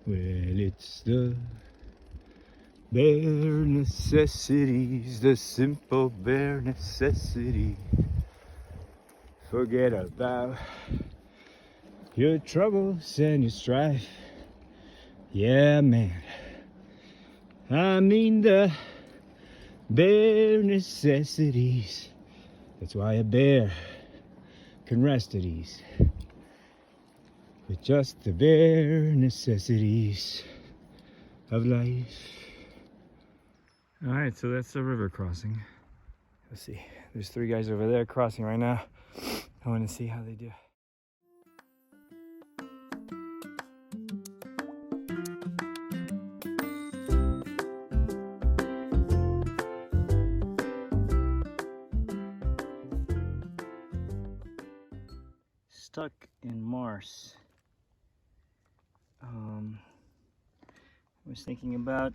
Well, it's the bare necessities, the simple bare necessities. Forget about your troubles and your strife. Yeah, man. I mean the bare necessities. That's why a bear can rest at ease with just the bare necessities of life. All right, so that's the river crossing. Let's see. There's 3 guys over there crossing right now. I want to see how they do. Stuck in Mars. I was thinking about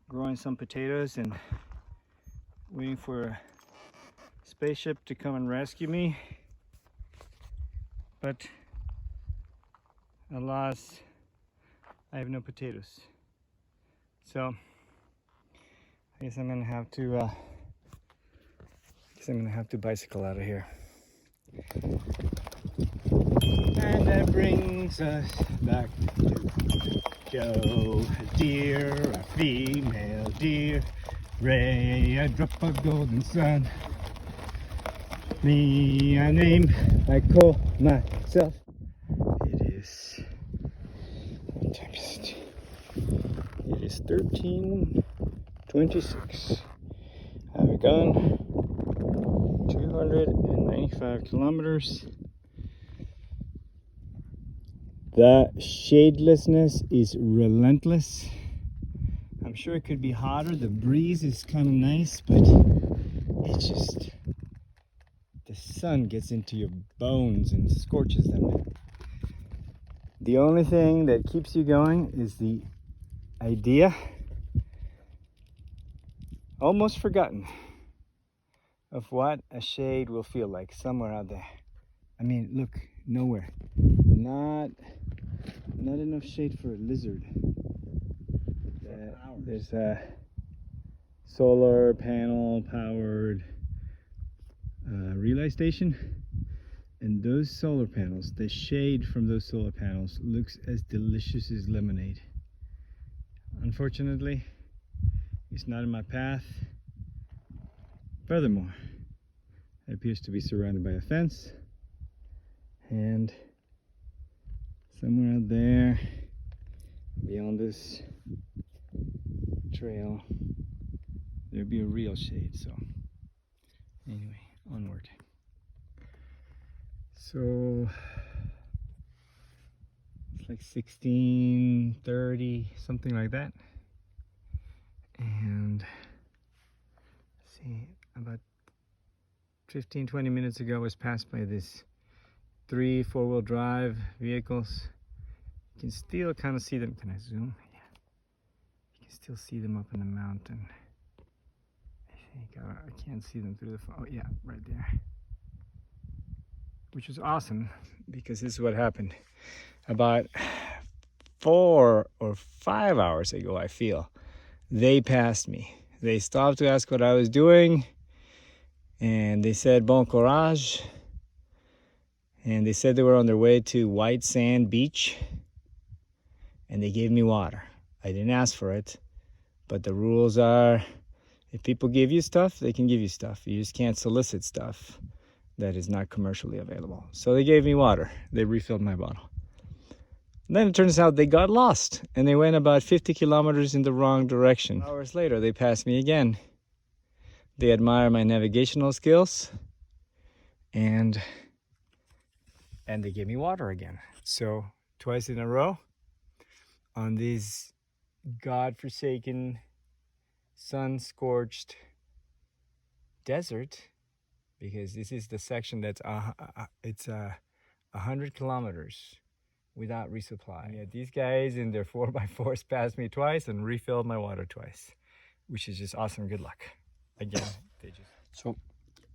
growing some potatoes and waiting for a spaceship to come and rescue me, but alas, I have no potatoes. So I guess I'm gonna have to bicycle out of here. And that brings us back to Joe, a deer, a female deer, Ray, a drop of golden sun. Me, a name I call myself. It is, what time is it? It is 13:26. I've gone 295 kilometers. The shadelessness is relentless. I'm sure it could be hotter. The breeze is kind of nice, but it's just, the sun gets into your bones and scorches them. The only thing that keeps you going is the idea, almost forgotten, of what a shade will feel like somewhere out there. I mean, look, nowhere. Not enough shade for a lizard. There's a solar panel powered relay station, and those solar panels, the shade from those solar panels looks as delicious as lemonade. Unfortunately, it's not in my path. Furthermore, it appears to be surrounded by a fence, and somewhere out there beyond this trail there'd be a real shade. So anyway, onward. So it's like 16:30, something like that, and see, about 15-20 minutes ago I was passed by this 3 4-wheel drive vehicles. You can still kind of see them. Can I zoom? Yeah. You can still see them up in the mountain. I think I can't see them through the phone. Oh yeah, right there. Which was awesome, because this is what happened. About 4 or 5 hours ago, I feel, they passed me. They stopped to ask what I was doing, and they said bon courage. And they said they were on their way to White Sand Beach, and they gave me water. I didn't ask for it, but the rules are, if people give you stuff, they can give you stuff. You just can't solicit stuff that is not commercially available. So they gave me water. They refilled my bottle. And then it turns out they got lost, and they went about 50 kilometers in the wrong direction. Hours later, they passed me again. They admire my navigational skills, and they gave me water again. So twice in a row on this godforsaken, sun-scorched desert, because this is the section that's 100 kilometers without resupply. Yeah, these guys in their 4x4s passed me twice and refilled my water twice, which is just awesome. Good luck. Again, they just... So,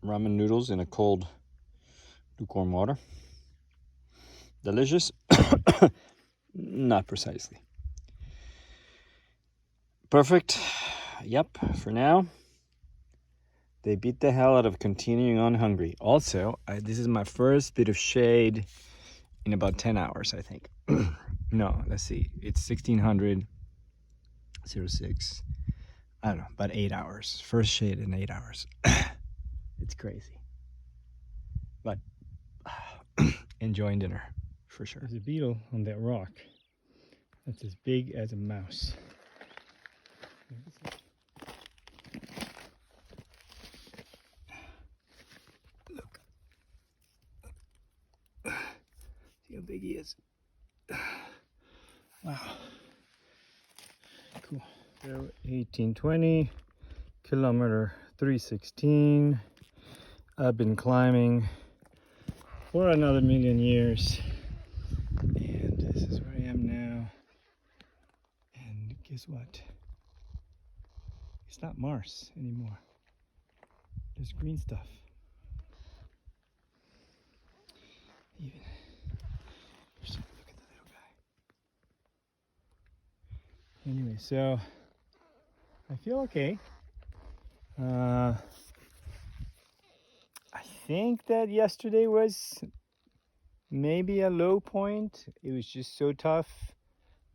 ramen noodles in a cold, lukewarm water. Delicious. Not precisely. Perfect. Yep, for now. They beat the hell out of continuing on hungry. Also, this is my first bit of shade in about 10 hours, I think. No, let's see. It's 1600, 06. I don't know, about 8 hours. First shade in 8 hours. It's crazy. But enjoying dinner, for sure. There's a beetle on that rock that's as big as a mouse. Look. See how big he is. Wow. Cool. So 1820, kilometer 316. I've been climbing for another million years. And this is where I am now. And guess what? It's not Mars anymore. There's green stuff. Even. Look at the little guy. Anyway, so I feel okay. I think that yesterday was maybe a low point. It was just so tough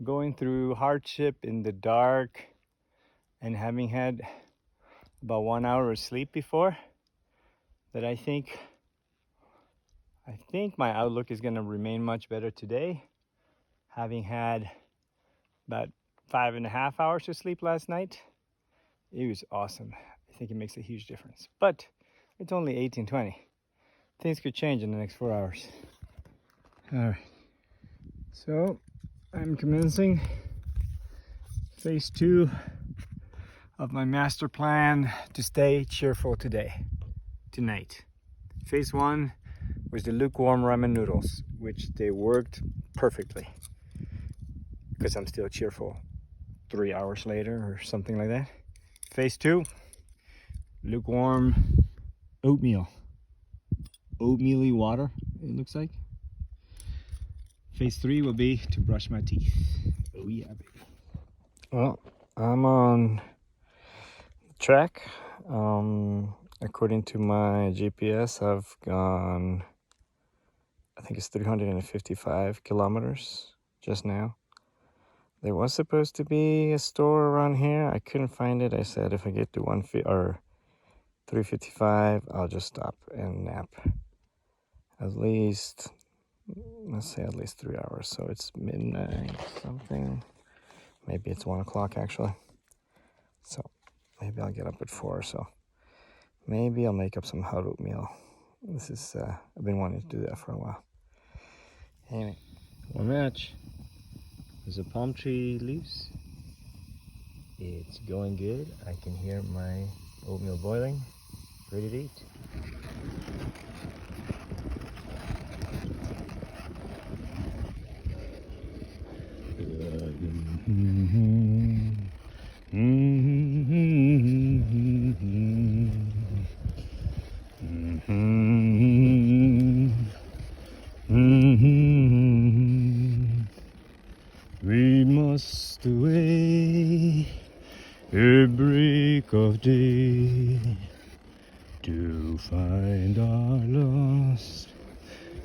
going through hardship in the dark and having had about 1 hour of sleep before that I think my outlook is going to remain much better today, having had about 5.5 hours of sleep last night. It was awesome. I think it makes a huge difference, but it's only 18:20. Things could change in the next 4 hours. All right, so I'm commencing phase 2 of my master plan to stay cheerful tonight. Phase 1 was the lukewarm ramen noodles, which they worked perfectly because I'm still cheerful 3 hours later or something like that. Phase 2, lukewarm oatmeal. Oatmeal-y water, it looks like. Phase 3 will be to brush my teeth. Oh yeah, baby. Well, I'm on track. According to my GPS, I've gone, I think it's 355 kilometers just now. There was supposed to be a store around here. I couldn't find it. I said if I get to 355, I'll just stop and nap. At least, let's say at least 3 hours. So it's midnight something. Maybe it's 1 o'clock actually. So maybe I'll get up at 4 or so. Maybe I'll make up some hot oatmeal. This is, I've been wanting to do that for a while. Anyway, one match. There's a palm tree leaves. It's going good. I can hear my oatmeal boiling. Ready to eat. We must away a break of day to find our lost,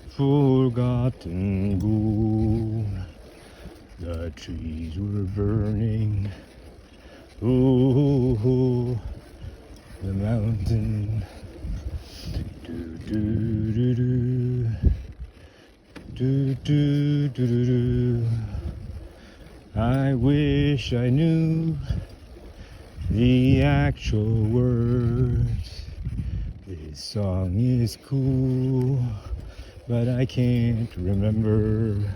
forgotten gold. The trees were burning, oh, the mountain. Do do do do, do do do do do. I wish I knew the actual words. This song is cool, but I can't remember.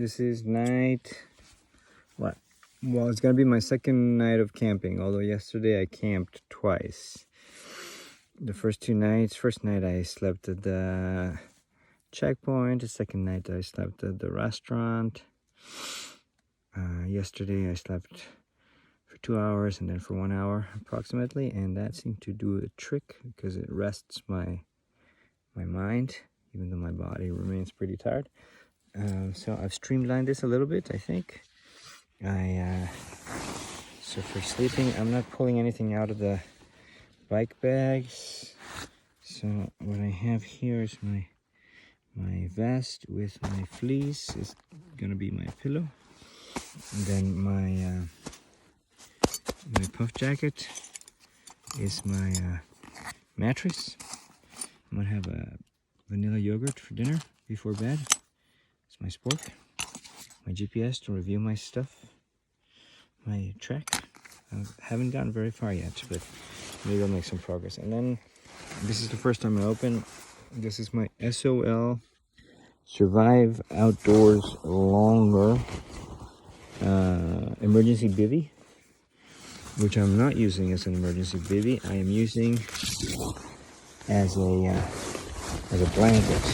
this is night, what? Well, it's gonna be my second night of camping, although yesterday I camped twice. The first 2 nights, first night I slept at the checkpoint, the second night I slept at the restaurant. Yesterday I slept for 2 hours and then for 1 hour approximately, and that seemed to do the trick because it rests my mind, even though my body remains pretty tired. So I've streamlined this a little bit, I think. So for sleeping, I'm not pulling anything out of the bike bags. So what I have here is my vest with my fleece is gonna be my pillow. And then my puff jacket is my mattress. I'm gonna have a vanilla yogurt for dinner before bed. It's my spork, my GPS to review my stuff, my trek. I haven't gotten very far yet, but maybe I'll make some progress. And then this is the first time I open. This is my SOL Survive Outdoors Longer emergency bivy, which I'm not using as an emergency bivy. I am using as a blanket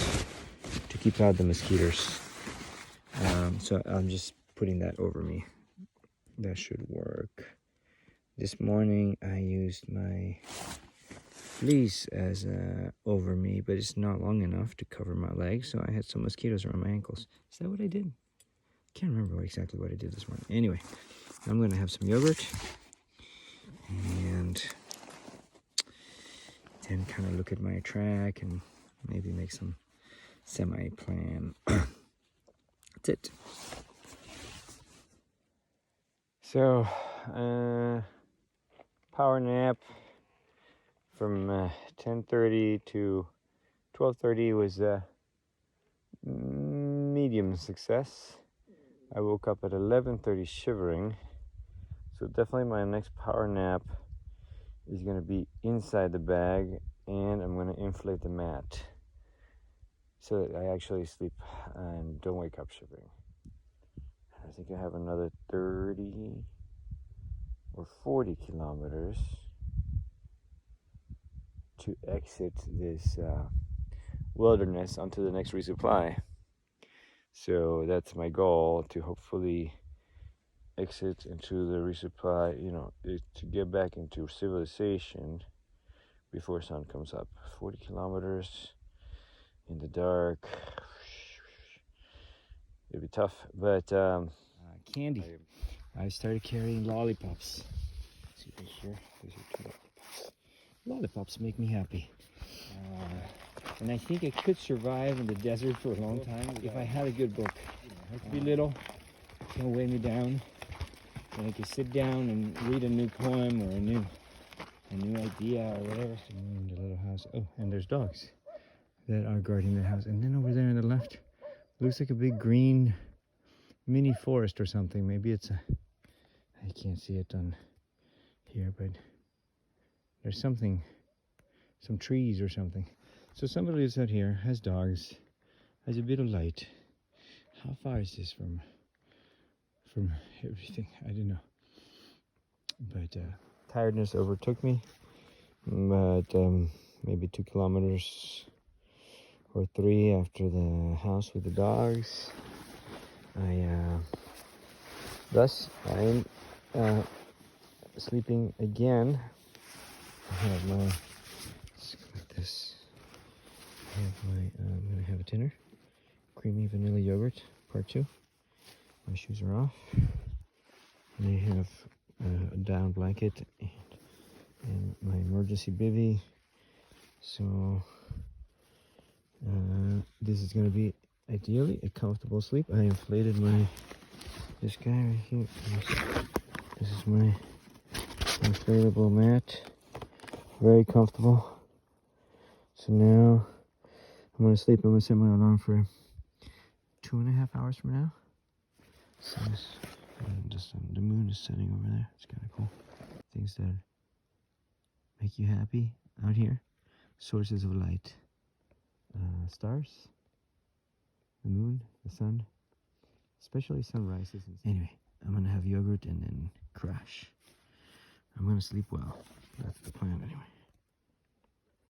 to keep out the mosquitoes. So I'm just putting that over me. That should work. This morning I used my fleece as over me, but it's not long enough to cover my legs, so I had some mosquitoes around my ankles. Is that what I did? Can't remember exactly what I did this morning. Anyway, I'm gonna have some yogurt and then kind of look at my track and maybe make some semi-plan. That's it. So, power nap from 10:30 to 12:30 was a medium success. I woke up at 11:30 shivering, so definitely my next power nap is going to be inside the bag, and I'm going to inflate the mat so that I actually sleep and don't wake up shivering. I think I have another 30 or 40 kilometers to exit this wilderness onto the next resupply. So that's my goal, to hopefully exit into the resupply, to get back into civilization before sun comes up. 40 kilometers in the dark. It'd be tough, but candy. I started carrying lollipops. See right here, these are 2 lollipops. Lollipops make me happy. And I think I could survive in the desert for a long time if I had a good book. It has to be little, don't weigh me down, and I could sit down and read a new poem or a new idea or whatever. In the little house. Oh, and there's dogs that are guarding the house. And then over there on the left, looks like a big green mini forest or something. Maybe it's I can't see it on here, but there's some trees or something. So somebody lives out here, has dogs, has a bit of light. How far is this from everything? I don't know. But tiredness overtook me. But maybe 2 kilometers or 3 after the house with the dogs, thus I'm sleeping again. I have my, let's go like this. I have my, I'm gonna have a dinner, creamy vanilla yogurt, part 2. My shoes are off. And I have a down blanket and my emergency bivy. So this is gonna be ideally a comfortable sleep. I inflated this guy right here. This is my inflatable mat. Very comfortable. So now I'm gonna sleep. I'm gonna set my alarm for 2.5 hours from now. So the moon is setting over there. It's kind of cool. Things that make you happy out here. Sources of light. Stars, the moon, the sun, especially sunrises. Anyway, I'm gonna have yogurt and then crash. I'm gonna sleep well. That's the plan anyway.